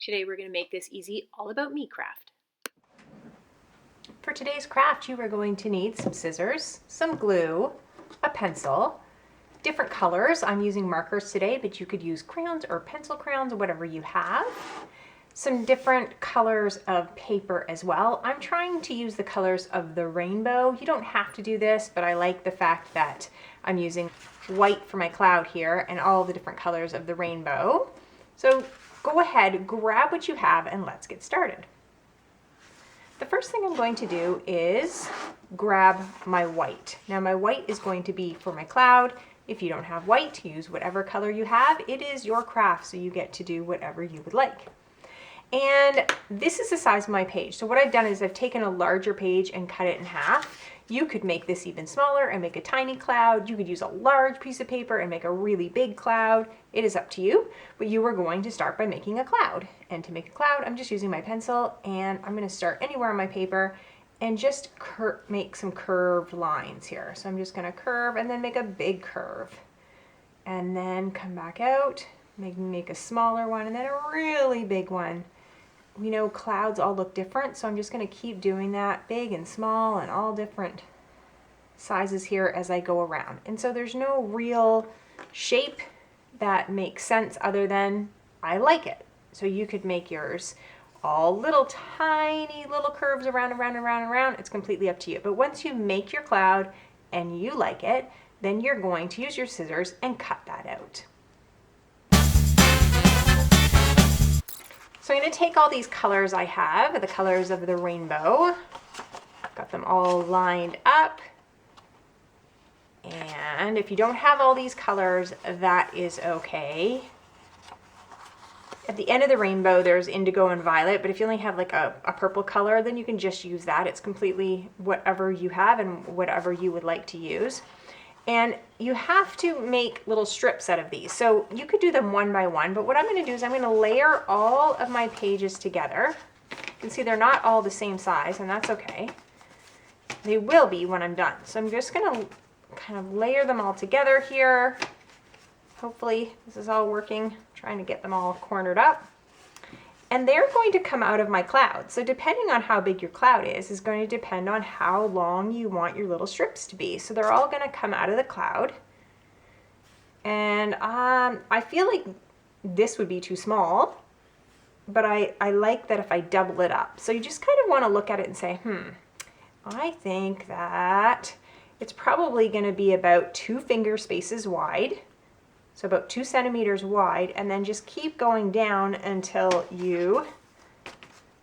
Today we're going to make this easy all about me craft. For today's craft, you are going to need some scissors, some glue, a pencil, different colors. I'm using markers today, but you could use crayons or pencil crayons or whatever you have. Some different colors of paper as well. I'm trying to use the colors of the rainbow. You don't have to do this, but I like the fact that I'm using white for my cloud here and all the different colors of the rainbow. So go ahead, grab what you have, and let's get started. The first thing I'm going to do is grab my white. Now my white is going to be for my cloud. If you don't have white, use whatever color you have. It is your craft, so you get to do whatever you would like. And this is the size of my page. So what I've done is I've taken a larger page and cut it in half. You could make this even smaller and make a tiny cloud. You could use a large piece of paper and make a really big cloud. It is up to you, but you are going to start by making a cloud. And to make a cloud, I'm just using my pencil, and I'm going to start anywhere on my paper and just make some curved lines here. So I'm just going to curve and then make a big curve. And then come back out, make a smaller one, and then a really big one. We know clouds all look different, so I'm just going to keep doing that, big and small and all different sizes here as I go around. And so there's no real shape that makes sense other than I like it. So you could make yours all little tiny little curves around and around and around and around. It's completely up to you. But once you make your cloud and you like it, then you're going to use your scissors and cut that out. So I'm going to take all these colors I have, the colors of the rainbow, got them all lined up. And if you don't have all these colors, that is okay. At the end of the rainbow, there's indigo and violet, but if you only have like a purple color, then you can just use that. It's completely whatever you have and whatever you would like to use. And you have to make little strips out of these. So you could do them one by one, but what I'm going to do is I'm going to layer all of my pages together. You can see they're not all the same size, and that's okay. They will be when I'm done. So I'm just going to kind of layer them all together here. Hopefully this is all working, trying to get them all cornered up. And they're going to come out of my cloud. So depending on how big your cloud is going to depend on how long you want your little strips to be. So they're all going to come out of the cloud. And I feel like this would be too small, but I like that if I double it up. So you just kind of want to look at it and say, I think that it's probably going to be about 2 finger spaces wide. So about 2 centimeters wide, and then just keep going down until you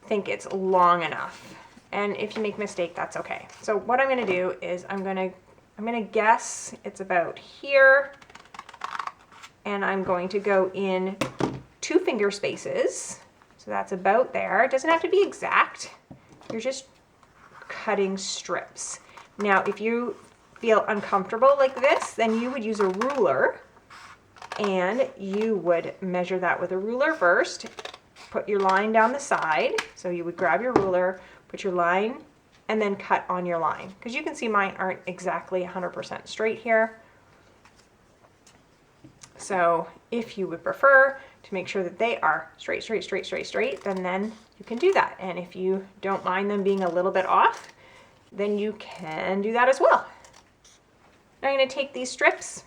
think it's long enough. And if you make a mistake, that's okay. So what I'm going to do is I'm going to guess it's about here, and I'm going to go in 2 finger spaces. So that's about there. It doesn't have to be exact. You're just cutting strips. Now, if you feel uncomfortable like this, then you would use a ruler. And you would measure that with a ruler first, put your line down the side. So you would grab your ruler, put your line, and then cut on your line. Because you can see mine aren't exactly 100% straight here. So if you would prefer to make sure that they are straight, then you can do that. And if you don't mind them being a little bit off, then you can do that as well. Now I'm going to take these strips,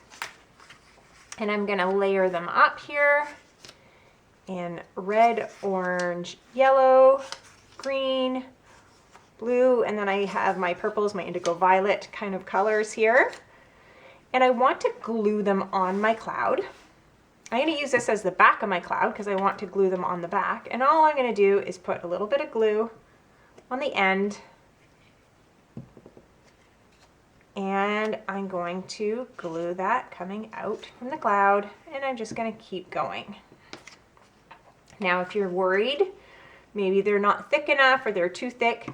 and I'm going to layer them up here in red, orange, yellow, green, blue, and then I have my purples, my indigo violet kind of colors here. And I want to glue them on my cloud. I'm going to use this as the back of my cloud because I want to glue them on the back. And all I'm going to do is put a little bit of glue on the end. And I'm going to glue that coming out from the cloud, and I'm just going to keep going. Now, if you're worried, maybe they're not thick enough or they're too thick,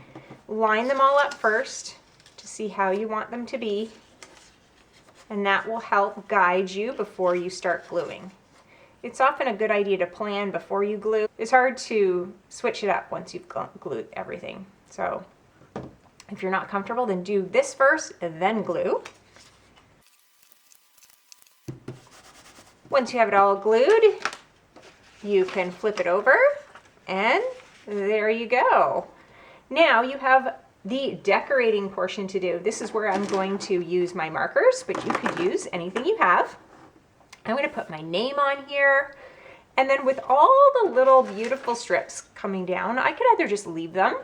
line them all up first to see how you want them to be, and that will help guide you before you start gluing. It's often a good idea to plan before you glue. It's hard to switch it up once you've glued everything. So if you're not comfortable, then do this first and then glue. Once you have it all glued, you can flip it over And there you go. Now you have the decorating portion to do. This is where I'm going to use my markers, but you could use anything you have. I'm going to put my name on here. And then with all the little beautiful strips coming down, I could either just leave them,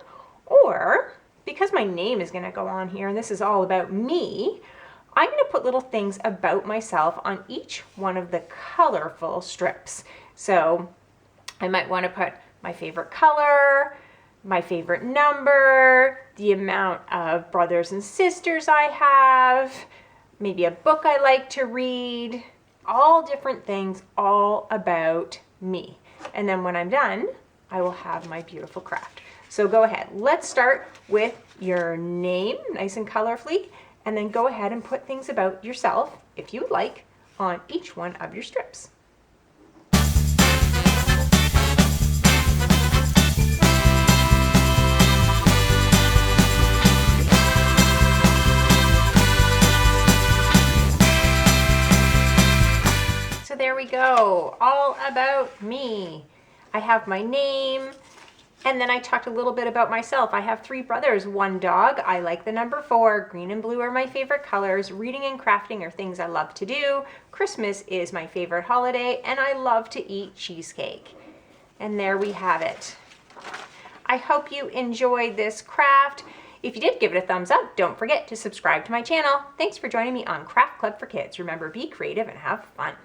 or because my name is going to go on here and this is all about me, I'm going to put little things about myself on each one of the colorful strips. So I might want to put my favorite color, my favorite number, the amount of brothers and sisters I have, maybe a book I like to read, all different things all about me. And then when I'm done, I will have my beautiful craft. So go ahead, let's start with your name, nice and colorfully, and then go ahead and put things about yourself, if you would like, on each one of your strips. So there we go, all about me. I have my name, and then I talked a little bit about myself. I have 3 brothers, 1 dog. I like the number 4. Green and blue are my favorite colors. Reading and crafting are things I love to do. Christmas is my favorite holiday, and I love to eat cheesecake. And there we have it. I hope you enjoyed this craft. If you did, give it a thumbs up. Don't forget to subscribe to my channel. Thanks for joining me on Craft Club for Kids. Remember, be creative and have fun.